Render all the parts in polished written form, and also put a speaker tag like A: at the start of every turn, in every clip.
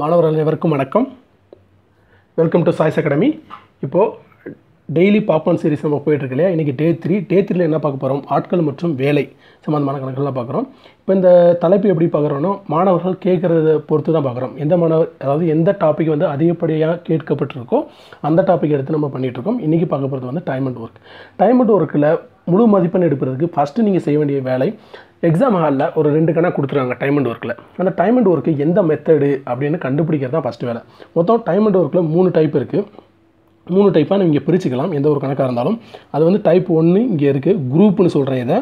A: மாணவர்கள் அனைவருக்கும் வணக்கம். Welcome to choice academy. இப்போது டெய்லி பாப்கார்ன் சீரிஸ் நம்ம போயிட்டுருக்கு இல்லையா. இன்றைக்கி டே 3ல் என்ன பார்க்க போகிறோம்? ஆட்கள் மற்றும் வேலை சம்மந்தமான கணக்குகள்லாம் பார்க்குறோம். இப்போ இந்த தலைப்பு எப்படி பார்க்குறோன்னா, மாணவர்கள் கேட்குறத பொறுத்து தான் பார்க்குறோம். எந்த மாணவர், அதாவது எந்த டாபிக் வந்து அதிகப்படியாக கேட்கப்பட்டிருக்கோ அந்த டாபிக் எடுத்து நம்ம பண்ணிகிட்ருக்கோம். இன்றைக்கி பார்க்க போகிறது வந்து time and work. Time and ஒர்க்கில் முழு மதிப்பெண் எடுக்கிறதுக்கு ஃபஸ்ட்டு நீங்கள் செய்ய வேண்டிய வேலை, எக்ஸாம் ஹாலில் ஒரு 2 கணக்கு கொடுத்துருக்காங்க டைம் அண்ட் ஒர்க்கில். அந்த டைம் அண்ட் ஒர்க்கு எந்த மெத்தடு அப்படின்னு கண்டுபிடிக்கிறது தான் ஃபஸ்ட்டு வேலை. மொத்தம் டைம் அண்ட் ஒர்க்கில் 3 டைப் இருக்குது. 3 டைப்பாக நம்ம இங்கே பிரிச்சுக்கலாம் எந்த ஒரு கணக்காக இருந்தாலும். அது வந்து டைப் 1 இங்கே இருக்குது, குரூப்னு சொல்கிறேன் இதை.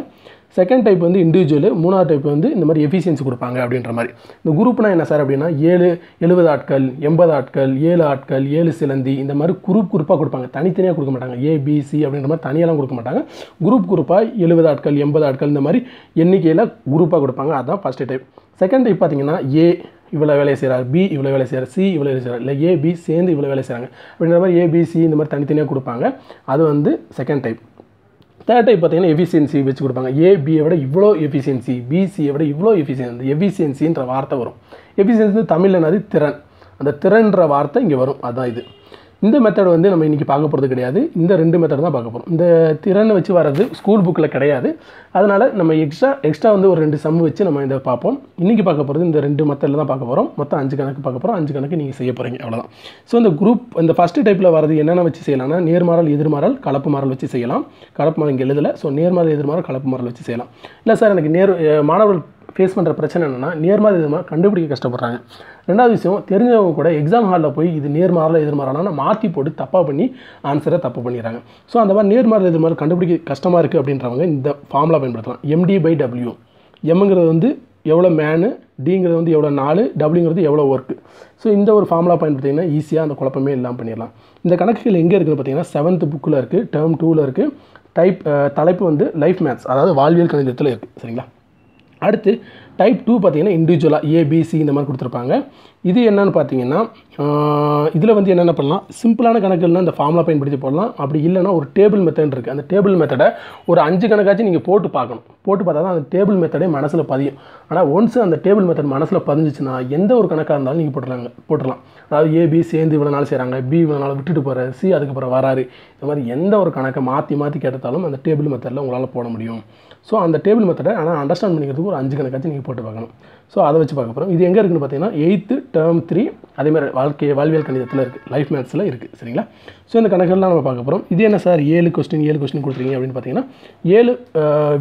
A: செகண்ட் டைப் வந்து இண்டிவிஜுவலு, 3ஆவது டைப் வந்து இந்த மாதிரி எஃபிஷியன்சி கொடுப்பாங்க அப்படின்ற மாதிரி. இந்த குரூப்னா என்ன சார் அப்படின்னா, 70 ஆட்கள், 80 ஆட்கள், 7 ஆட்கள், 7 சிலந்தி, இந்த மாதிரி குரூப்பாக கொடுப்பாங்க. தனித்தனியாக கொடுக்க மாட்டாங்க. ABC அப்படின்ற மாதிரி தனியெல்லாம் கொடுக்க மாட்டாங்க. குரூப்பாக 70 ஆட்கள், 80 ஆட்கள், இந்த மாதிரி எண்ணிக்கையில் குரூப்பாக கொடுப்பாங்க. அதுதான் ஃபஸ்ட்டு டைப். செகண்ட் டைப் பார்த்தீங்கன்னா, ஏ இவ்வளோ வேலையை செய்கிறார், பி இவ்வளோ வேலை செய்கிறார், சி இவ்வளோ வேலை செய்கிறார், இல்லை ஏபி சேர்ந்து இவ்வளோ வேலை செய்கிறாங்க அப்படின்ற மாதிரி ஏபிசி இந்த மாதிரி தனித்தனியாக கொடுப்பாங்க. அது வந்து செகண்ட் டைப். தேர்ட் டைப் பார்த்தீங்கன்னா எஃபிஷியன்சி வச்சு கொடுப்பாங்க. ஏபியை விட இவ்வளோ எஃபிஷியன்சி, பிசியை விட இவ்வளோ எஃபிஷியன்சி. எஃபிஷியன்சின்ற வார்த்தை வரும். எஃபிஷியன்சி தமிழில் என்னது? திறன். அந்த திறன்ற வார்த்தை இங்கே வரும். அதுதான் இது. இந்த மெத்தட் வந்து நம்ம இன்றைக்கி பார்க்க போகிறது கிடையாது. இந்த 2 மெத்தட் தான் பார்க்க போகிறோம். இந்த திறனை வச்சு வர்றது ஸ்கூல் புக்கில் கிடையாது. அதனால் நம்ம எக்ஸ்ட்ரா வந்து ஒரு 2 சம் வச்சு நம்ம இதை பார்ப்போம். இன்றைக்கி பார்க்க போகிறது இந்த 2 மெத்தடில் தான் பார்க்க போகிறோம். மொத்தம் 5 கணக்கு பார்க்க போகிறோம். 5 கணக்கு நீங்கள் செய்ய போகிறீங்க, அவ்வளோதான். ஸோ இந்த குரூப், இந்த ஃபஸ்ட்டு டைப்பில் வரது என்னென்ன வச்சு செய்யலாம்னா, நேர்மாறல், எதிர்மாறல், கலப்பு மாறல் வச்சு செய்யலாம். கலப்பு மாறல் இங்கே எழுதலை. ஸோ நேர்மாறல், எதிர்மாறல், கலப்பு மாறல் வச்சு செய்யலாம். இல்லை சார், எனக்கு மாணவர்கள் ஃபேஸ் பண்ணுற பிரச்சனை என்னென்னா, நேர்மாறல் எதிர்மாறல் கண்டுபிடிக்க கஷ்டப்படுறாங்க. ரெண்டாவது விஷயம், தெரிஞ்சவங்க கூட எக்ஸாம் ஹாலில் போய் இது நேர்மாறல் எதிர்மாறலான மாற்றி போட்டு தப்பாக பண்ணி ஆன்சரை தப்பு பண்ணிடுறாங்க. ஸோ அந்த மாதிரி நேர்மாறல் எதிர்மாறல் கண்டுபிடிக்க கஷ்டமாக இருக்குது அப்படின்றவங்க இந்த ஃபார்முலா பயன்படுத்தலாம். MD/W. எம்ங்கிறது வந்து எவ்வளோ மேனு, டிங்கிறது வந்து எவ்வளோ நாள், டபிள்யூங்கிறது எவ்வளோ ஒர்க்கு. ஸோ இந்த ஒரு ஃபார்முலா பயன்படுத்திங்கன்னா ஈஸியாக அந்த குழப்பமே இல்லாமல் பண்ணிடலாம். இந்த கணக்குகள் எங்கே இருக்குது பார்த்தீங்கன்னா, 7th புக்கில் இருக்குது, டேர்ம் 2ல் இருக்குது. தலைப்பு வந்து லைஃப் மேத்ஸ், அதாவது வாழ்வியல் கணிதத்தில் இருக்குது. சரிங்களா? அடுத்து டைப் 2 பார்த்தீங்கன்னா இண்டிவிஜுவலாக ஏபிசி இந்த மாதிரி கொடுத்துருப்பாங்க. இது என்னென்னு பார்த்தீங்கன்னா, இதில் வந்து என்னென்ன பண்ணலாம், சிம்பிளான கணக்குகள்னால் இந்த ஃபார்முலா பயன்படுத்தி போடலாம். அப்படி இல்லைனா ஒரு டேபிள் மெத்தட் இருக்குது. அந்த டேபிள் மெத்தடை ஒரு 5 கணக்காச்சும் நீங்கள் போட்டு பார்க்கணும். போட்டு பார்த்தா தான் அந்த டேபிள் மெத்தடே மனசில் பதியும். ஆனால் ஒன்ஸ் அந்த டேபிள் மெத்தட் மனசில் பதிஞ்சிச்சுன்னா எந்த ஒரு கணக்காக இருந்தாலும் நீங்கள் போட்டுடலாம். அதாவது ஏபி சேர்ந்து இவ்வளோ நாள் செய்கிறாங்க, பி இவ்வளோ நாள் விட்டுட்டு போகிறாரு, சி அதுக்கப்புறம் வராரு, இந்த மாதிரி எந்த ஒரு கணக்கை மாற்றி கேட்டாலும் அந்த டேபிள் மெத்தடில் உங்களால் போட முடியும். ஸோ அந்த டேபிள் மெத்தடை ஆனால் அண்டர்ஸ்டாண்ட் பண்ணிக்கிறதுக்கு ஒரு 5 கணக்காச்சும் நீங்கள் போட்டு பார்க்கணும். ஸோ அதை வச்சு பார்க்க போகிறோம். இது எங்கே இருக்குன்னு பார்த்தீங்கன்னா 8th டேர்ம் 3, அதேமாதிரி வாழ்வியல் கணிதத்தில் இருக்குது, லைஃப் மேத்ஸில் இருக்குது. சரிங்களா? ஸோ இந்த கணக்குகள்லாம் நம்ம பார்க்க போகிறோம். இது என்ன சார் 7 கொஸ்டின் கொடுத்துருக்கீங்க அப்படின்னு பார்த்தீங்கன்னா, 7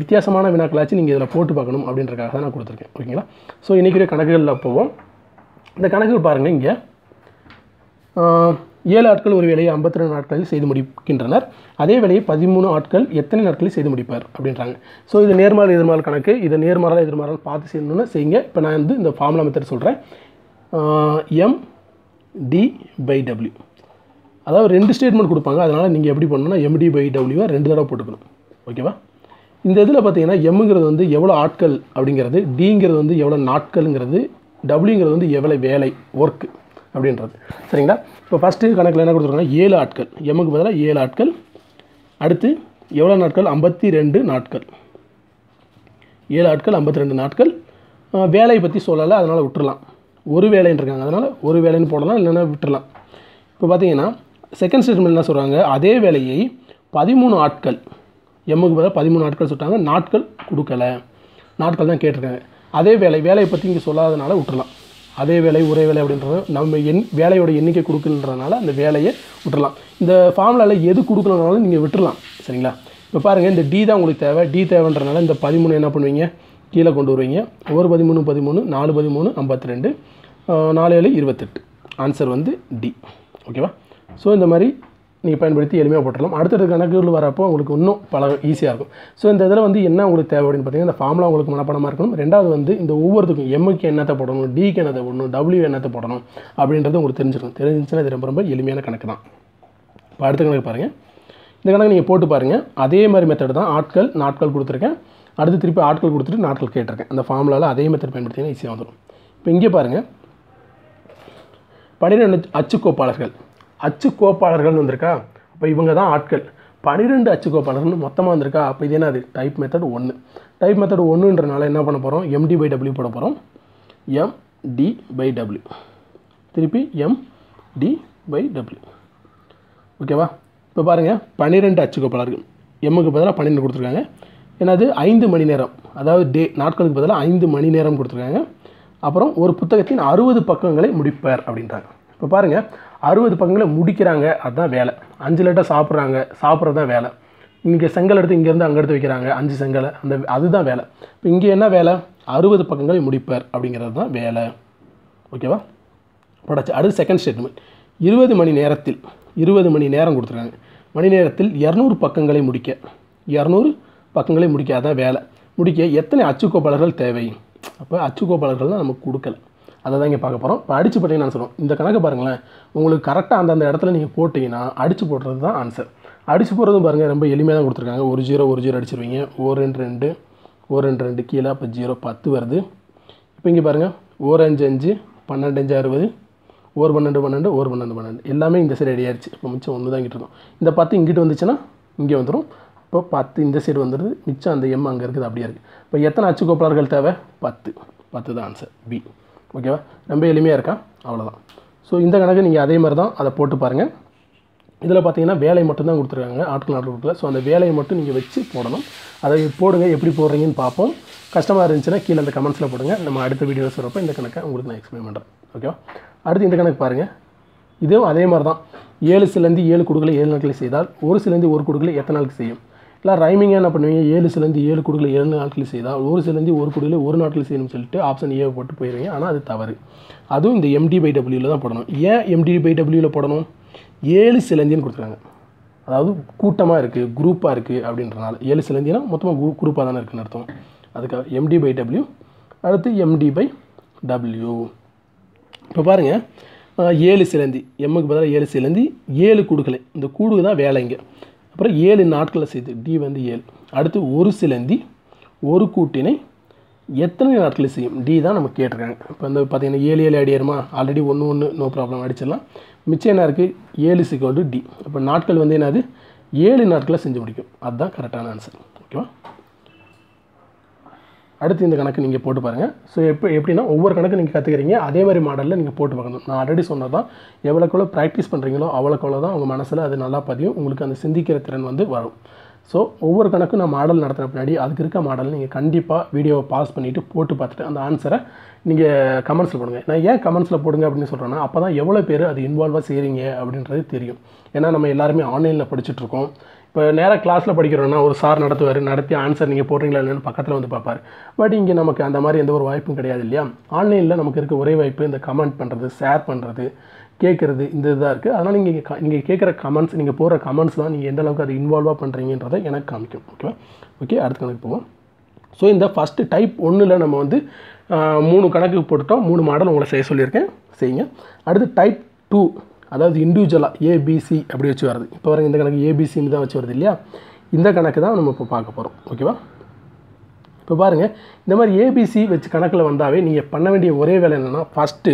A: வித்தியாசமான வினாக்களாச்சும் நீங்கள் இதில் போட்டு பார்க்கணும் அப்படின்றக்காக தான் நான் கொடுத்துருக்கேன். ஓகேங்களா? ஸோ இன்றைக்கி கணக்குகளில் போவோம். இந்த கணக்குகள் பாருங்கள். இங்கே 7 ஆட்கள் ஒரு வேலையை 52 நாட்களில் செய்து முடிக்கின்றனர். அதே வேலையை 13 ஆட்கள் எத்தனை நாட்களில் செய்து முடிப்பார் அப்படின்றாங்க. ஸோ இது நேர்மாறல் எதிர்மாறல் கணக்கு. இதை நேர்மாறல் எதிர்மாறல் பார்த்து செய்யணும்னு செய்யுங்க. இப்போ நான் வந்து இந்த ஃபார்முலா மெத்தட் சொல்கிறேன். MD/W. அதாவது 2 ஸ்டேட்மெண்ட் கொடுப்பாங்க. அதனால் நீங்கள் எப்படி பண்ணணும்னா MD/W 2 தடவை போட்டுக்கணும். ஓகேவா? இந்த இதில் பார்த்தீங்கன்னா எம்ங்கிறது வந்து எவ்வளோ ஆட்கள் அப்படிங்கிறது, டிங்கிறது வந்து எவ்வளோ நாட்கள்ங்கிறது, டபிள்யூங்கிறது வந்து எவ்வளோ வேலை, ஒர்க்கு அப்படின்றது. சரிங்களா? இப்போ ஃபஸ்ட்டு கணக்கில் என்ன கொடுத்துருக்காங்க, 7 ஆட்கள். எம்முக்கு பதிலாக 7 ஆட்கள். அடுத்து எவ்வளோ நாட்கள்? 52 நாட்கள். 7 ஆட்கள் 52 நாட்கள். வேலையை பற்றி சொல்லலை, அதனால் விட்டுறலாம். ஒரு வேலைன்னு இருக்காங்க, அதனால் ஒரு வேலைன்னு போடலாம், இல்லைன்னா விட்டுறலாம். இப்போ பார்த்தீங்கன்னா செகண்ட் ஸ்டேட்மெண்ட் என்ன சொல்கிறாங்க, அதே வேலையை 13 ஆட்கள், எம்முக்கு பதிலாக 13 ஆட்கள் சொல்லிட்டாங்க. நாட்கள் கொடுக்கலை, நாட்கள் தான் கேட்டிருக்காங்க. அதே வேலையை பற்றி இங்கே சொல்லாதனால விட்டுறலாம். அதே வேலை ஒரே வேலை அப்படின்றது நம்ம வேலையோட எண்ணிக்கை கொடுக்குன்றதுனால அந்த வேலையை விட்டுறலாம். இந்த ஃபார்முலாவில் எது கொடுக்கலனாலும் நீங்கள் விட்டுறலாம். சரிங்களா? இப்போ பாருங்கள், இந்த டி தான் உங்களுக்கு தேவை. டி தேவைன்றனால இந்த 13 என்ன பண்ணுவீங்க, கீழே கொண்டு வருவீங்க. 13 4 13 52, 4 7 28. ஆன்சர் வந்து டி. ஓகேவா? ஸோ இந்த மாதிரி நீங்கள் பயன்படுத்தி எளிமையாக போட்டுடலாம். அடுத்தடுத்த கணக்குகள் வரப்போ உங்களுக்கு இன்னும் ஈஸியாக இருக்கும். ஸோ இந்த இதில் வந்து என்ன உங்களுக்கு தேவை அப்படின்னு பார்த்தீங்கன்னா, இந்த ஃபார்முலா உங்களுக்கு மனப்பாடமாக இருக்கணும். ரெண்டாவது வந்து இந்த ஒவ்வொருத்துக்கும் எம்முக்கு என்னத்தை போடணும், டிக்கு என்னத்தை போடணும், டபிள்யூ என்னத்தை போடணும் அப்படின்றது உங்களுக்கு தெரிஞ்சிருச்சுன்னா இது ரொம்ப எளிமையான கணக்கு தான். இப்போ அடுத்த கணக்கு பாருங்கள். இந்த கணக்கு நீங்கள் போட்டு பாருங்கள். அதே மாதிரி மெத்தட் தான். ஆட்கள் நாட்கள் கொடுத்துருக்கேன். அடுத்து திருப்பி ஆட்கள் கொடுத்துட்டு நாட்கள் கேட்டிருக்கேன். அந்த ஃபார்முலாவில் அதே மெத்தட் பயன்படுத்தினா ஈஸியாக வந்துடும். இப்போ இங்கே பாருங்கள், 12 அச்சுக்கோப்பாளர்கள் வந்திருக்கா. அப்போ இவங்க தான் ஆட்கள். 12 அச்சுக்கோப்பாளர்கள் மொத்தமாக வந்திருக்கா. அப்போ இது என்னது? Type method 1. டைப் மெத்தட் 1ன்றனால என்ன பண்ண போகிறோம், MD/W போட போகிறோம். MD/W. திருப்பி MD/W. ஓகேவா? இப்போ பாருங்கள் 12 அச்சுக்கோப்பாளர்கள், எம்முக்கு பதிலாக 12 கொடுத்துருக்காங்க. என்னது 5 மணி நேரம், அதாவது நாட்களுக்கு பதிலாக 5 மணி நேரம் கொடுத்துருக்காங்க. அப்புறம் ஒரு புத்தகத்தின் 60 பக்கங்களை முடிப்பார் அப்படின்றாங்க. இப்போ பாருங்கள் 60 பக்கங்களை முடிக்கிறாங்க, அதுதான் வேலை. 5 லிட்டர் சாப்பிட்றது தான் வேலை. இங்கே செங்கல் எடுத்து இங்கேருந்து அங்கே எடுத்து வைக்கிறாங்க 5 செங்கலை, அதுதான் வேலை. இப்போ இங்கே என்ன வேலை? 60 பக்கங்களை முடிப்பார் அப்படிங்கிறது தான் வேலை. ஓகேவா? படாச்சு. அடுத்து செகண்ட் ஸ்டேட்மெண்ட். 20 மணி நேரம் கொடுத்துருக்காங்க. மணி நேரத்தில் 200 பக்கங்களை முடிக்க, 200 பக்கங்களை முடிக்க, அதான் வேலை. முடிக்க எத்தனை அச்சுக்கோப்பாளர்கள் தேவை? அப்போ அச்சுக்கோப்பாளர்கள் தான் நமக்கு கொடுக்கல, அதை தான் இங்கே பார்க்க போகிறோம். இப்போ அடித்து போட்டிங்கன்னா நான் சொல்லுவோம். இந்த கணக்கு பாருங்களேன், உங்களுக்கு கரெக்டாக அந்தந்த இடத்துல நீங்கள் போட்டிங்கன்னா அடித்து போடுறது தான் ஆன்சர். அடித்து போடுறதும் பாருங்கள் ரொம்ப எளிமையாக தான் கொடுத்துருக்காங்க. 1 0 அடிச்சிருவீங்க. 1 2 1 2 கீழே, அப்போ 0 10 வருது. இப்போ இங்கே பாருங்கள் 1 5 5 12 5 60, 1 12 12 1 12 12 எல்லாமே இந்த சைடு ரெடி ஆயிடுச்சு. இப்போ மிச்சம் 1 தான் இங்கிட்டு இருக்கும். இந்த 10 இங்கிட்டு வந்துச்சுன்னா இங்கே வந்துடும். இப்போ 10 இந்த சைடு வந்துடுது, மிச்சம் அந்த எம் அங்கே இருக்குது, அப்படியே இருக்குது. இப்போ எத்தனை அச்சுக்கோப்பாளர்கள் தேவை? 10 தான் ஆன்சர் பி. ஓகேவா? ரொம்ப எளிமையாக இருக்கா? அவ்வளோதான். ஸோ இந்த கணக்கு நீங்கள் அதே மாதிரி தான் அதை போட்டு பாருங்கள். இதில் பார்த்தீங்கன்னா வேலை மட்டும்தான் கொடுத்துருக்காங்க ஆட்கள் நாட்களுக்குள்ள. ஸோ அந்த வேலையை மட்டும் நீங்கள் வச்சு போடணும். அதை போடுங்க, எப்படி போடுறீங்கன்னு பார்ப்போம். கஷ்டமாக இருந்துச்சுன்னா கீழே அந்த கமெண்ட்ஸில் போடுங்க. நம்ம அடுத்த வீடியோஸ் வரப்போ இந்த கணக்கை உங்களுக்கு நான் எக்ஸ்பிளைன் பண்ணுறேன். ஓகேவா? அடுத்து இந்த கணக்கு பாருங்கள். இதுவும் அதே மாதிரி தான். 7 சிலந்தி 7 கூடுகளை 7 நாட்களில் செய்தால் 1 சிலந்தி 1 கூடுகளை எத்தனை நாளுக்கு செய்யும்? இல்லை ரைமிங்காக என்ன பண்ணுவீங்க? 7 சிலந்தி 7 கூடுகளை 7 நாட்களில் செய்தால் 1 சிலந்தி 1 கூடுகளை 1 நாட்களில் செய்யணும்னு சொல்லிட்டு ஆப்ஷன் ஏ போட்டு போயிடுவீங்க. ஆனால் அது தவறு. அதுவும் இந்த MD/W தான் போடணும். ஏன் MD/W போடணும்? 7 சிலந்தின்னு கொடுத்துருக்காங்க, அதாவது கூட்டமாக இருக்குது, குரூப்பாக இருக்குது அப்படின்றனால. 7 சிலந்தினா மொத்தமாக குரூப்பாக தானே இருக்குன்னு அர்த்தம். அதுக்காக MD/W. அடுத்து MD/W. இப்போ பாருங்கள் 7 சிலந்தி, எம்முக்கு பதிலாக 7 சிலந்தி 7 கூடுகளை, இந்த கூடு தான் வேலைங்க. அப்புறம் 7 நாட்களில் செய்து, டி வந்து 7. அடுத்து 1 சிலந்தி 1 கூட்டினை எத்தனை நாட்களில் செய்யும்? டி தான் நம்ம கேட்டிருக்காங்க. இப்போ வந்து பார்த்தீங்கன்னா 7 7 அடியாருமா, ஆல்ரெடி 1 1 நோ ப்ராப்ளம் அடிச்சிடலாம். மிச்சம் என்ன இருக்குது? 7 = டி. அப்போ நாட்கள் வந்து என்னது? 7 நாட்களில் செஞ்சு முடிக்கும். அதுதான் கரெக்டான ஆன்சர். ஓகேவா? அடுத்து இந்த கணக்கு நீங்கள் போட்டு பாருங்கள். ஸோ எப்படின்னா ஒவ்வொரு கணக்கு நீங்கள் கற்றுக்கிறீங்க, அதே மாதிரி மாடலில் நீங்கள் போட்டு பார்க்கணும். நான் ஆல்ரெடி சொன்னது தான், எவ்வளோக்குள்ள ப்ராக்டிஸ் பண்ணுறீங்களோ அவ்வளோக்குள்ள தான் உங்கள் மனசில் அது நல்லா பதியும், உங்களுக்கு அந்த சிந்திக்கிற திறன் வந்து வரும். ஸோ ஒவ்வொரு கணக்கும் நான் மாடல் நடத்துகிற பின்னாடி அதுக்கு இருக்க மாடல் நீங்கள் கண்டிப்பாக வீடியோவை பாஸ் பண்ணிவிட்டு போட்டு பார்த்துட்டு அந்த ஆன்சரை நீங்கள் கமெண்ட்ஸில் போடுங்க. நான் ஏன் கமெண்ட்ஸில் போடுங்க அப்படின்னு சொல்கிறேன்னா, அப்போ தான் எவ்வளோ பேர் அது இன்வால்வாக செய்கிறீங்க அப்படின்றது தெரியும். ஏன்னா நம்ம எல்லாருமே ஆன்லைனில் படிச்சுட்ருக்கோம். இப்போ நேராக கிளாஸில் படிக்கிறோன்னா ஒரு சார் நடத்தி ஆன்சர் நீங்கள் போடுறீங்களா இல்லைன்னு பக்கத்தில் வந்து பார்ப்பார். பட் இங்கே நமக்கு அந்த மாதிரி எந்த ஒரு வாய்ப்பும் கிடையாது இல்லையா? ஆன்லைனில் நமக்கு இருக்க ஒரே வாய்ப்பு இந்த கமெண்ட் பண்ணுறது, ஷேர் பண்ணுறது, கேட்குறது, இந்த இதாக இருக்குது. அதனால் நீங்கள் கேட்குற கமெண்ட்ஸ், நீங்கள் போகிற கமெண்ட்ஸ் தான் நீங்கள் எந்த அளவுக்கு அது இன்வால்வாக பண்ணுறீங்கன்றதை எனக்கு காமிக்கும். ஓகேவா? ஓகே, அடுத்த கணக்கு போவோம். ஸோ இந்த ஃபஸ்ட்டு டைப் 1ல் நம்ம வந்து 3 கணக்கு போட்டுட்டோம். 3 மாடல் உங்களை செய்ய சொல்லியிருக்கேன், செய்யுங்க. அடுத்து டைப் 2, அதாவது இண்டிவிஜுவலாக ABC அப்படி வச்சு வருது. இப்போ வர இந்த கணக்கு ABCன்னு தான் வச்சு வருது இல்லையா? இந்த கணக்கு தான் நம்ம இப்போ பார்க்க போகிறோம். ஓகேவா? இப்போ பாருங்கள், இந்த மாதிரி ABC வச்சு கணக்கில் வந்தாவே நீங்கள் பண்ண வேண்டிய ஒரே வேலை என்னென்னா, ஃபஸ்ட்டு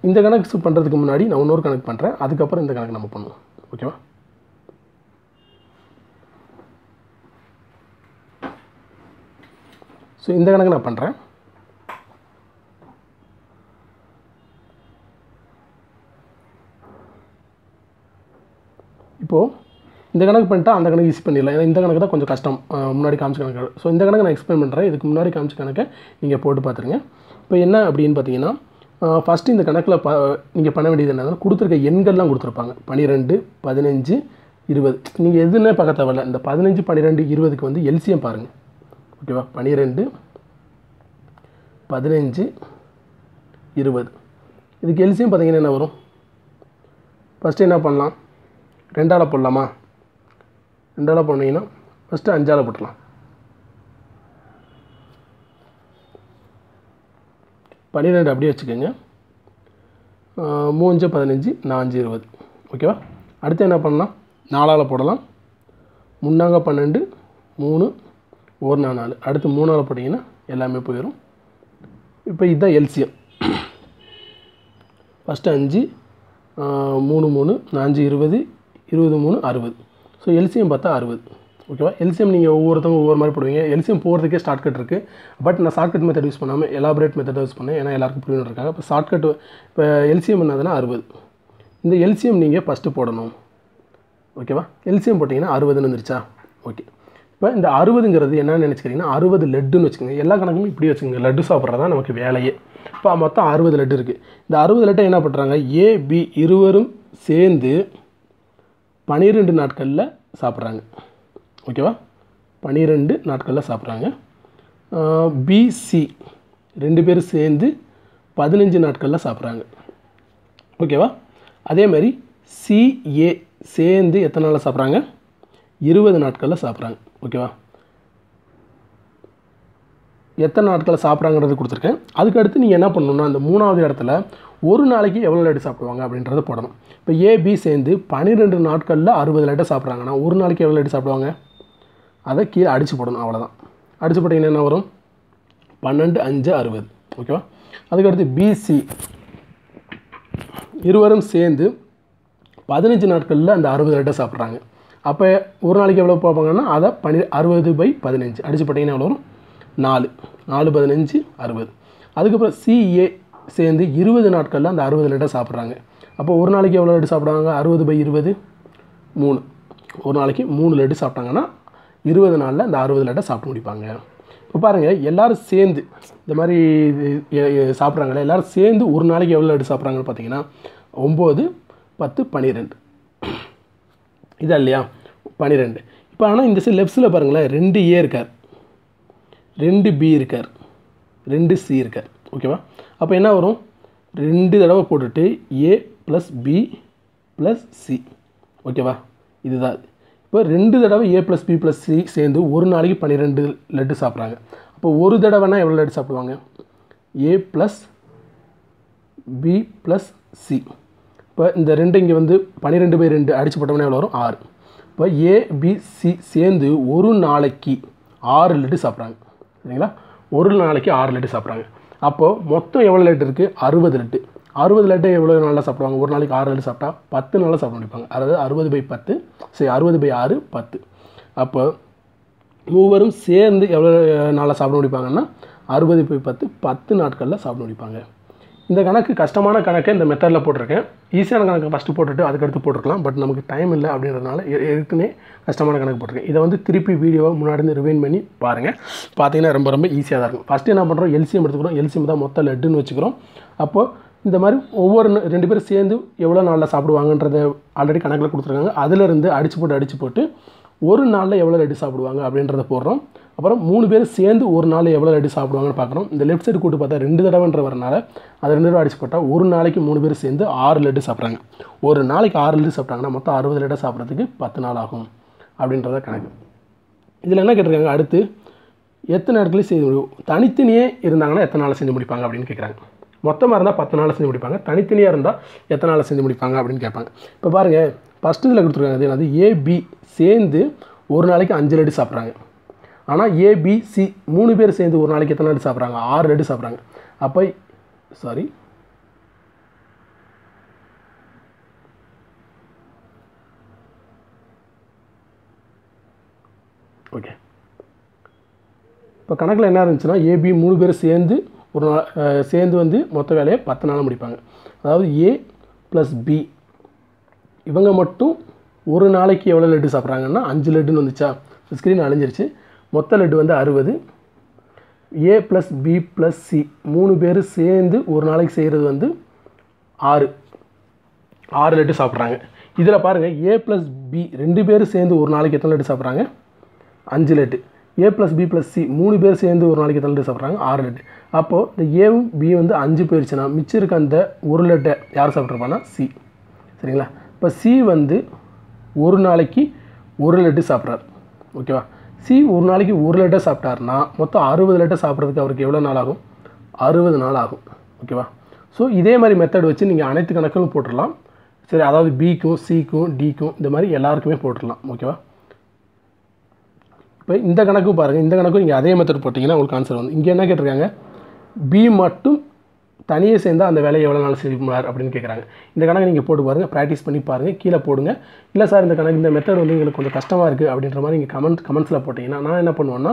A: இந்த கணக்கு பண்ணுறதுக்கு முன்னாடி நான் இன்னொரு கணக்கு பண்ணுறேன், அதுக்கப்புறம் இந்த கணக்கு நம்ம பண்ணுவோம். ஓகேவா? ஸோ இந்த கணக்கு நான் பண்ணுறேன். இப்போது இந்த கணக்கு பண்ணிட்டா அந்த கணக்கு ஈஸி பண்ணிடலாம். ஏன்னா இந்த கணக்கு தான் கொஞ்சம் கஷ்டம், முன்னாடி காமிச்ச கணக்கு. ஸோ இந்த கணக்கு நான் எக்ஸ்பிளைன் பண்ணுறேன். இதுக்கு முன்னாடி காமிச்ச கணக்கை நீங்கள் போட்டு பார்த்துருங்க. இப்போ என்ன அப்படின்னு பார்த்தீங்கன்னா, ஃபஸ்ட்டு இந்த கணக்கில் நீங்கள் பண்ண வேண்டியது என்னன்னா, கொடுத்துருக்க எண்கள்லாம் கொடுத்துருப்பாங்க. 12 15 20. நீங்கள் எதுன்னே பார்க்க தேவையில்ல. இந்த 15 12 20க்கு வந்து எல்சிஎம் பாருங்கள். ஓகேவா? 12 15 20 இதுக்கு எல்சிஎம் பார்த்தீங்கன்னா என்ன வரும்? ஃபஸ்ட்டு என்ன பண்ணலாம்? 2ஆல் போடலாமா? 2ஆல் போனீங்கன்னா ஃபஸ்ட்டு 5ஆல் போட்டுடலாம். 12 அப்படியே வச்சுக்கோங்க. 3 15 4 20. ஓகேவா? அடுத்து என்ன பண்ணலாம்? 4ஆல் போடலாம். 3 12 3 1 4. அடுத்து 3ஆல் போட்டிங்கன்னா எல்லாமே போயிடும். இப்போ இதுதான் எல்சிஎம். ஃபஸ்ட்டு 5 3 3 4 20 23 60. ஸோ எல்சிஎம் பார்த்தா 60. ஓகேவா. எல்சிஎம் நீங்கள் ஒவ்வொருத்தவங்க ஒவ்வொரு மாதிரி போடுவீங்க. எல்சிஎம் போகிறதுக்கே ஷார்ட்கட் இருக்குது. பட் நான் ஷார்ட்கட் மெத்தட் யூஸ் பண்ணாமல் எலாபரேட் மெத்தட் யூஸ் பண்ணேன். ஏன்னா எல்லாருக்கும் புரியணும் இருக்காங்க. இப்போ ஷார்ட்கட் இப்போ எல்சிஎம் என்னதுன்னா 60. இந்த எல்சிஎம் நீங்கள் ஃபஸ்ட்டு போடணும். ஓகேவா. எல்சிஎம் போட்டிங்கன்னா 60ன்னு வந்துருச்சா. ஓகே. இப்போ இந்த 60ங்கிறது என்னன்னு நினச்சிக்கிறீங்கன்னா 60 லட்டுன்னு வச்சுக்கோங்க. எல்லா கணக்குமே இப்படி வச்சுக்கோங்க. லட்டு சாப்பிட்றது தான் நமக்கு வேலையே. இப்போ மொத்தம் 60 லட்டு இருக்குது. இந்த 60 லட்டை என்ன பண்ணுறாங்க, ஏபி இருவரும் சேர்ந்து 12 நாட்களில் சாப்பிட்றாங்க. ஓகேவா. 12 நாட்களில் சாப்பிட்றாங்க. பிசி 2 பேரும் சேர்ந்து 15 நாட்களில் சாப்பிட்றாங்க. ஓகேவா. அதே மாதிரி சிஏ சேர்ந்து எத்தனை நாளில் சாப்பிட்றாங்க, 20 நாட்களில் சாப்பிட்றாங்க. ஓகேவா. எத்தனை நாட்களில் சாப்பிட்றாங்கிறது கொடுத்துருக்கேன். அதுக்கு அடுத்து நீங்கள் என்ன பண்ணணும்னா அந்த 3வது இடத்துல ஒரு நாளைக்கு எவ்வளோ லட்டு சாப்பிடுவாங்க அப்படின்றத போடணும். இப்போ ஏபி சேர்ந்து 12 நாட்களில் 60 லட்டை சாப்பிட்றாங்கன்னா ஒரு நாளைக்கு எவ்வளோ லட்டு சாப்பிடுவாங்க, அதை கீழே அடித்து போடணும். அவ்வளோதான். அடித்து போட்டிங்கன்னா என்ன வரும், 12 5 60. ஓகேவா. அதுக்கடுத்து பிசி இருவரும் சேர்ந்து 15 நாட்களில் அந்த 60 லட்டை சாப்பிட்றாங்க. அப்போ ஒரு நாளைக்கு எவ்வளோ பார்ப்பாங்கன்னா அதை 60/15 அடித்து போட்டிங்கன்னா எவ்வளோ வரும், 4 4 15 60. அதுக்கப்புறம் சிஏ சேர்ந்து 20 நாட்களில் அந்த 60 லட்டை சாப்பிட்றாங்க. அப்போ ஒரு நாளைக்கு எவ்வளோ லட்டு சாப்பிடுவாங்க, 60/20 3. ஒரு நாளைக்கு 3 லட்டு சாப்பிட்டாங்கன்னா 20 நாளில் அந்த 60 லட்டை சாப்பிட்டு முடிப்பாங்க. இப்போ பாருங்கள், எல்லோரும் சேர்ந்து இந்த மாதிரி சாப்பிட்றாங்களே, எல்லோரும் சேர்ந்து ஒரு நாளைக்கு எவ்வளோ லட்டு சாப்பிட்றாங்கன்னு பார்த்தீங்கன்னா 9 10 12 இதா இல்லையா, 12. இப்போ ஆனால் இந்த லெஃப்ட்ஸில் பாருங்களேன், 2A இருக்கார், 2B இருக்கார், 2C இருக்கார். ஓகேவா. அப்போ என்ன வரும், 2 தடவை போட்டுட்டு A + B + C. ஓகேவா. இதுதான். இப்போ 2 தடவை A + B + C சேர்ந்து ஒரு நாளைக்கு 12 லட்டு சாப்பிட்றாங்க. அப்போ ஒரு தடவைனா எவ்வளோ லட்டு சாப்பிடுவாங்க, A + B + C. இப்போ இந்த 2 இங்கே வந்து 12/2 அடித்து போட்டோம்னா எவ்வளோ வரும், 6. இப்போ ABC சேர்ந்து ஒரு நாளைக்கு 6 லட்டு சாப்பிட்றாங்க. சரிங்களா. ஒரு நாளைக்கு 6 லட்டு சாப்பிட்றாங்க. அப்போது மொத்தம் எவ்வளோ லட்டு இருக்குது, 60 லட்டு. 60 லட்டு எவ்வளோ நாளில் சாப்பிடுவாங்க, ஒரு நாளைக்கு 6 லட்டு சாப்பிட்டா 10 நாளில் சாப்பிட முடிப்பாங்க. அதாவது 60/10 சரி 60/6 10. அப்போ மூவரும் சேர்ந்து எவ்வளோ நாளில் சாப்பிட முடிப்பாங்கன்னா 60/10 10 நாட்களில் சாப்பிட முடிப்பாங்க. இந்த கணக்கு கஷ்டமான கணக்கை இந்த மெத்தடில் போட்டிருக்கேன். ஈஸியான கணக்கு ஃபஸ்ட்டு போட்டுட்டு அதுக்கடுத்து போட்டிருக்கலாம். பட் நமக்கு டைம் இல்லை அப்படின்றதுனால ஏற்கனவே கஷ்டமான கணக்கு போட்டிருக்கேன். இதை வந்து திருப்பி வீடியோவை முன்னாடி இருந்து ரிவைன் பண்ணி பாருங்கள். பார்த்தீங்கன்னா ரொம்ப ரொம்ப ஈஸியாக தான் இருக்கும். ஃபஸ்ட்டு என்ன பண்ணுறோம், எல்சிஎம் எடுத்துக்கிறோம். எல்சிஎம் தான் மொத்த லட்டுன்னு வச்சுக்கிறோம். அப்போது இந்த மாதிரி ஒவ்வொரு 2 பேரும் சேர்ந்து எவ்வளோ நாளில் சாப்பிடுவாங்கன்றதை ஆல்ரெடி கணக்கில் கொடுத்துருக்காங்க. அதிலிருந்து அடித்து போட்டு ஒரு நாளில் எவ்வளோ லட்டு சாப்பிடுவாங்க அப்படின்றத போடுறோம். அப்புறம் 3 பேர் சேர்ந்து ஒரு நாள் எவ்வளோ லட்டு சாப்பிடுவாங்கன்னு பார்க்குறோம். இந்த லெஃப்ட் சைடு கூட்டு பார்த்தா 2 தடவைன்ற வரனால அது 2 தடவை அடிச்சு போட்டால் ஒரு நாளைக்கு 3 பேர் சேர்ந்து 6 லட்டு சாப்பிட்றாங்க. ஒரு நாளைக்கு 6 லட்டு சாப்பிட்டாங்கன்னா மொத்தம் 60 லட்டு சாப்பிட்றதுக்கு 10 நாள் ஆகும் அப்படின்றத கணக்கு. இதில் என்ன கேட்டிருக்காங்க, அடுத்து எத்தனை நாட்களையும் செய்து முடியும், தனித்தனியே இருந்தாங்கன்னா எத்தனை நாள் செஞ்சு முடிப்பாங்க அப்படின்னு கேட்குறாங்க. மொத்தமாக இருந்தால் 10 நாள் செஞ்சு முடிப்பாங்க, தனித்தனியாக இருந்தால் எத்தனை நாள் செஞ்சு முடிப்பாங்க அப்படின்னு கேட்பாங்க. இப்போ பாருங்கள், ஃபஸ்ட்டு இதில் கொடுத்துருக்காங்க, அது என்னது, ஏபி சேர்ந்து ஒரு நாளைக்கு 5 லட்டு சாப்பிட்றாங்க. ஆனால் ஏபிசி 3 பேர் சேர்ந்து ஒரு நாளைக்கு எத்தனை லட்டு சாப்பிட்றாங்க, 6 லட்டு சாப்பிட்றாங்க. அப்போ சாரி ஓகே. இப்போ கணக்கில் என்ன இருந்துச்சுன்னா, ஏபி 3 பேர் சேர்ந்து ஒரு நாள் சேர்ந்து வந்து மொத்த வேலையை 10 நாளில் முடிப்பாங்க. அதாவது A + B இவங்க மட்டும் ஒரு நாளைக்கு எவ்வளோ லட்டு சாப்பிட்றாங்கன்னா 5 லட்டுன்னு வந்துச்சா. ஸ்க்ரீன் அழிஞ்சிருச்சு. மொத்த லட்டு வந்து 60. A + B + C 3 பேர் சேர்ந்து ஒரு நாளைக்கு செய்கிறது வந்து 6 லட்டு சாப்பிட்றாங்க. இதில் பாருங்கள், A + B 2 பேர் சேர்ந்து ஒரு நாளைக்கு எத்தனை லட்டு சாப்பிட்றாங்க, 5 லட்டு. A + B + C 3 பேர் சேர்ந்து ஒரு நாளைக்கு எத்தனை லட்டு சாப்பிட்றாங்க, 6 லட்டு. அப்போது இந்த ஏவும் பி வந்து 5 போயிடுச்சுன்னா மிச்சம் இருக்க அந்த ஒரு லட்டை யார் சாப்பிட்ருப்பான்னா சி. சரிங்களா. இப்போ சி வந்து ஒரு நாளைக்கு 1 லட்டு சாப்பிட்றாரு. ஓகேவா. சி ஒரு நாளைக்கு 1 லட்டை சாப்பிட்டாருன்னா மொத்தம் 60 லட்டை சாப்பிட்றதுக்கு அவருக்கு எவ்வளோ நாள் ஆகும், 60 நாள் ஆகும். ஓகேவா. ஸோ இதே மாதிரி மெத்தட் வச்சு நீங்கள் அனைத்து கணக்கும் போட்டுடலாம். சரி, அதாவது பிக்கும் சிக்கும் டிக்கும் இந்த மாதிரி எல்லாருக்குமே போட்டுடலாம். ஓகேவா. இப்போ இந்த கணக்கும் பாருங்கள், இந்த கணக்கும் நீங்கள் அதே மெத்தட் போட்டிங்கன்னா உங்களுக்கு ஆன்சர் வந்து இங்கே என்ன கேட்டிருக்காங்க, பி மட்டும் தனியே சேர்ந்தால் அந்த வேலையை எவ்வளோ நாள் செய்வார் அப்படின்னு கேட்குறாங்க. இந்த கணக்கு நீங்கள் போட்டு பாருங்கள், ப்ராக்டிஸ் பண்ணி பாருங்கள், கீழே போடுங்க. இல்லை சார் இந்த கணக்கு இந்த மெத்தட் வந்து எங்களுக்கு கொஞ்சம் கஷ்டமாக இருக்குது அப்படின்ற மாதிரி நீங்கள் கமெண்ட்ஸில் போட்டிங்கன்னா நான் என்ன பண்ணுவேன்னா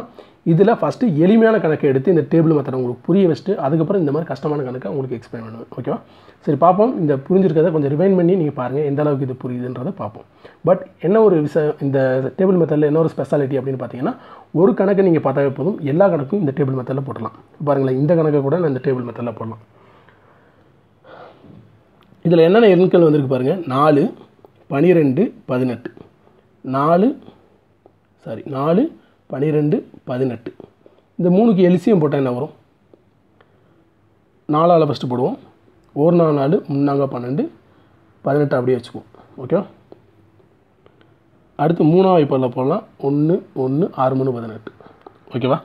A: இதில் ஃபஸ்ட்டு எளிமையான கணக்கை எடுத்து இந்த டேபிள் மெத்தட் உங்களுக்கு புரிய வச்சுட்டு அதுக்கப்புறம் இந்த மாதிரி கஷ்டமான கணக்கை உங்களுக்கு எக்ஸ்பிளைன் பண்ணுவேன். ஓகேவா? சரி பார்ப்போம். இந்த புரிஞ்சிருக்கிறத கொஞ்சம் ரிவைண்ட் பண்ணி நீங்கள் பாருங்கள் எந்த அளவுக்கு இது புரியுதுன்றதை பார்ப்போம். பட் என்ன ஒரு விஷயம் இந்த டேபிள் மெத்தடில் என்ன ஒரு ஸ்பெஷாலிட்டி அப்படின்னு பார்த்தீங்கன்னா ஒரு கணக்கை நீங்கள் பார்த்தாவே போதும், எல்லா கணக்கும் இந்த டேபிள் மெத்தடில் போடலாம். பாருங்களேன், இந்த கணக்கை கூட நான் இந்த டேபிள் மெத்தடில் போடலாம். இதில் என்னென்ன எண்கள் வந்திருக்கு பாருங்கள், 4 12 18 4 12 18. இந்த 3க்கு எல்சிஎம் போட்டால் என்ன வரும்? 4ஆல் ஃபஸ்ட்டு போடுவோம். 1 4 4 3 12 18 அப்படியே வச்சுக்குவோம். ஓகே, அடுத்து 3ஆம் வாய்ப்பால் போடலாம். 1 1 6 3 18. ஓகேவா?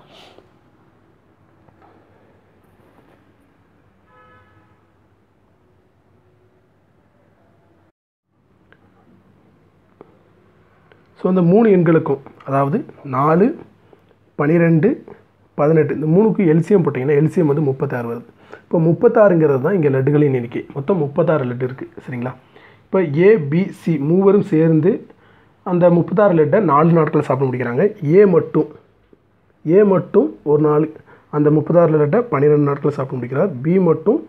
A: ஸோ இந்த 3 எண்களுக்கும் அதாவது 4 12 18 இந்த 3க்கு எல்சிஎம் போட்டிங்கன்னா எல்சிஎம் வந்து 36 வருது. இப்போ 36ங்கிறது தான் இங்கே லட்டுகளின் எண்ணிக்கை. மொத்தம் 36 லட்டு இருக்குது. சரிங்களா? இப்போ ஏபிசி மூவரும் சேர்ந்து அந்த 36 லட்டை 4 நாட்களில் சாப்பிட முடிக்கிறாங்க. ஏ மட்டும் ஒரு நாள் அந்த 36 லட்டை 12 நாட்களில் சாப்பிட முடிக்கிறார். பி மட்டும்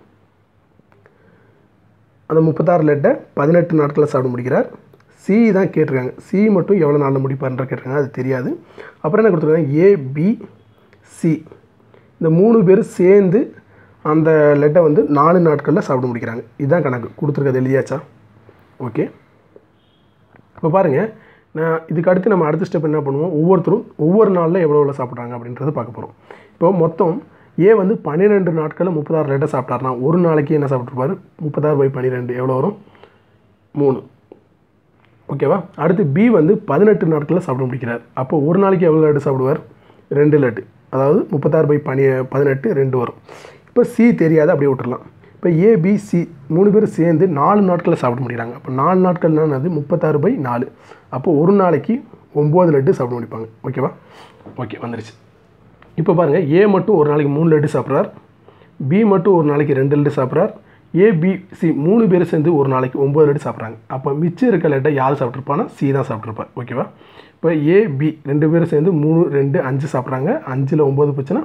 A: அந்த 36 லட்டை 18 நாட்களில் சாப்பிட முடிக்கிறார். சி தான் கேட்டிருக்காங்க. சி மட்டும் எவ்வளோ நாளில் முடிப்பார்ன்ற கேட்டிருக்காங்க, அது தெரியாது. அப்புறம் என்ன கொடுத்துருக்காங்க, ஏபிசி இந்த 3 பேர் சேர்ந்து அந்த லெட்டை வந்து 4 நாட்களில் சாப்பிட முடிக்கிறாங்க. இதுதான் கணக்கு கொடுத்துருக்கிறது. எழுதியாச்சா? ஓகே, இப்போ பாருங்கள், நான் இதுக்கு அடுத்து நம்ம அடுத்த ஸ்டெப் என்ன பண்ணுவோம், ஒவ்வொருத்தரும் ஒவ்வொரு நாளில் எவ்வளோ சாப்பிட்றாங்க அப்படின்றத பார்க்க போகிறோம். இப்போ மொத்தம் ஏ வந்து 12 நாட்களில் 36 லெட்டை சாப்பிட்டாருனா ஒரு நாளைக்கு என்ன சாப்பிட்ருப்பாரு? 36/12 எவ்வளோ வரும்? 3. ஓகேவா? அடுத்து பி வந்து 18 நாட்களில் சாப்பிட முடிக்கிறார். அப்போ ஒரு நாளைக்கு எவ்வளோ லட்டு சாப்பிடுவார்? 2 லட்டு. அதாவது 36/18 2 வரும். இப்போ சி தெரியாது, அப்படியே விட்டுடலாம். இப்போ ஏபிசி 3 பேர் சேர்ந்து 4 நாட்களில் சாப்பிட முடிகிறாங்க. அப்போ 4 நாட்கள்னா அது 36/4. அப்போ ஒரு நாளைக்கு 9 லட்டு சாப்பிட முடிப்பாங்க. ஓகேவா? ஓகே, வந்துருச்சு. இப்போ பாருங்கள், ஏ மட்டும் ஒரு நாளைக்கு 3 லட்டு சாப்பிட்றார். பி மட்டும் ஒரு நாளைக்கு 2 லட்டு சாப்பிட்றார். ஏபிசி 3 பேர் சேர்ந்து ஒரு நாளைக்கு 9 லட்டு சாப்பிட்றாங்க. அப்போ மிச்சம் இருக்க லட்டை யார் சாப்பிட்ருப்பானா? சி தான் சாப்பிட்ருப்பார். ஓகேவா? இப்போ ஏபி 2 பேரும் சேர்ந்து 3 2 5 சாப்பிட்றாங்க. 5ல் 9 போச்சுன்னா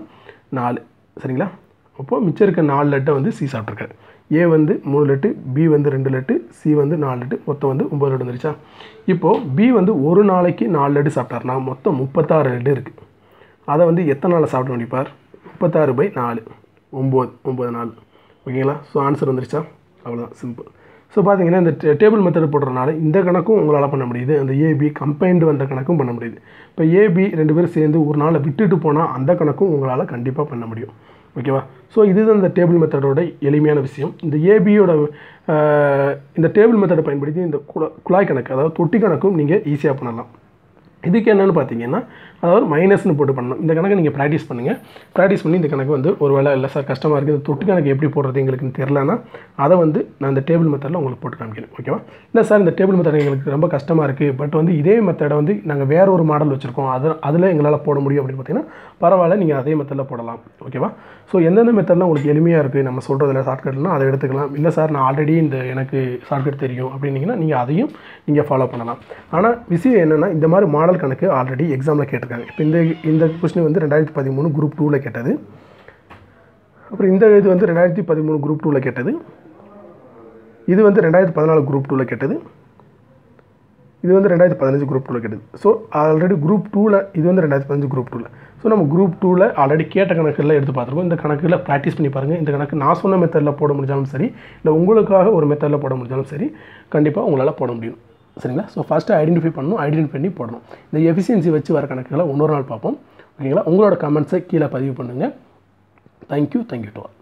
A: 4. சரிங்களா? அப்போது மிச்சம் இருக்க 4 லட்டை வந்து சி சாப்பிட்ருக்காரு. ஏ வந்து 3 லட்டு, பி வந்து 2 லட்டு, சி வந்து 4 லட்டு, மொத்தம் வந்து 9 லட்டு வந்துருச்சா? இப்போது பி வந்து ஒரு நாளைக்கு 4 லட்டு சாப்பிட்டாருனா மொத்தம் 36 லட்டு இருக்குது. அதை வந்து எத்தனை நாளில் சாப்பிட முடிப்பார்? 36/4 9 நாள். ஓகேங்களா? ஸோ ஆன்சர் வந்துருச்சா? அவ்வளோதான், சிம்பிள். ஸோ பார்த்தீங்கன்னா இந்த டேபிள் மெத்தட் போடுறதுனால இந்த கணக்கும் உங்களால் பண்ண முடியுது, அந்த ஏபி கம்பைன்டு வந்த கணக்கும் பண்ண முடியுது. இப்போ ஏபி 2 பேரும் சேர்ந்து ஒரு நாளை விட்டுட்டு போனால் அந்த கணக்கும் உங்களால் கண்டிப்பாக பண்ண முடியும். ஓகேவா? ஸோ இதுதான் இந்த டேபிள் மெத்தடோட எளிமையான விஷயம். இந்த ஏபியோட இந்த டேபிள் மெத்தடை பயன்படுத்தி இந்த குழாய் கணக்கு, அதாவது தொட்டி கணக்கும் நீங்கள் ஈஸியாக பண்ணலாம். இதுக்கு என்னென்னு பார்த்தீங்கன்னா, அதாவது மைனஸ்னு போட்டு பண்ணணும். இந்த கணக்கை நீங்கள் ப்ராக்டிஸ் பண்ணுங்கள். ப்ராக்டிஸ் பண்ணி இந்த கணக்கு வந்து ஒரு வேளை இல்லை சார் கஷ்டமாக இருக்குது, இந்த தொட்டு கணக்கு எப்படி போடுறது எங்களுக்கு தெரிலனா அதை வந்து நான் இந்த டேபிள் மெத்தடில் உங்களுக்கு போட்டு காமிக்கிறேன். ஓகேவா? இல்லை சார் இந்த டேபிள் மெத்தட் எங்களுக்கு ரொம்ப கஷ்டமாக இருக்குது, பட் வந்து இதே மெத்தடை வந்து நாங்கள் வேறு ஒரு மாடல் வச்சுருக்கோம், அதில் எங்களால் போட முடியும் அப்படின்னு பார்த்தீங்கன்னா பரவாயில்ல, நீங்கள் அதே மெத்தடில் போடலாம். ஓகேவா? ஸோ எந்தெந்த மெத்தட்லாம் உங்களுக்கு எளிமையாக இருக்குது நம்ம சொல்கிறதுல ஷார்ட்கட்லாம் அதை எடுத்துக்கலாம். இல்லை சார் நான் ஆல்ரெடி இந்த எனக்கு ஷார்ட்கட் தெரியும் அப்படின்னீங்கன்னா நீங்கள் அதையும் நீங்கள் ஃபாலோ பண்ணலாம். ஆனால் விஷயம் என்னென்னா, இந்த மாதிரி மாடல் கணக்கு ஆல்ரெடி எக்ஸாமில் கேட்டிருக்காங்க. இப்போ இந்த கொஸ்டின் வந்து 2013 குரூப் 2ல் கேட்டது. அப்புறம் இந்த இது வந்து 2013 குரூப் 2ல் கேட்டது. இது வந்து 2014 குரூப் 2ல் கேட்டது. இது வந்து 2015 குரூப் 2ல் கேட்டது. ஸோ ஆல்ரெடி குரூப் 2ல் இது வந்து 2015 குரூப் 2ல். ஸோ நம்ம குரூப் 2ல் ஆல்ரெடி கேட்ட கணக்குலாம் எடுத்து பார்த்துருக்கோம். இந்த கணக்கில் ப்ராக்டிஸ் பண்ணி பாருங்கள். இந்த கணக்கு நான் சொன்ன மெத்தடில் போட முடிஞ்சாலும் சரி, இல்லை உங்களுக்காக ஒரு மெத்தடில் போட முடிஞ்சாலும் சரி, கண்டிப்பாக உங்களால் போட முடியும். சரிங்களா? ஸோ ஃபஸ்ட்டு ஐடென்டிஃபை பண்ணணும், ஐடென்டிஃபை பண்ணி போடணும். இந்த எஃபிஷியன்சி வச்சு வர கணக்குகளை இன்னொரு நாள் பார்ப்போம். ஓகேங்களா? உங்களோட கமெண்ட்ஸை கீழே பதிவு பண்ணுங்கள். Thank you to all.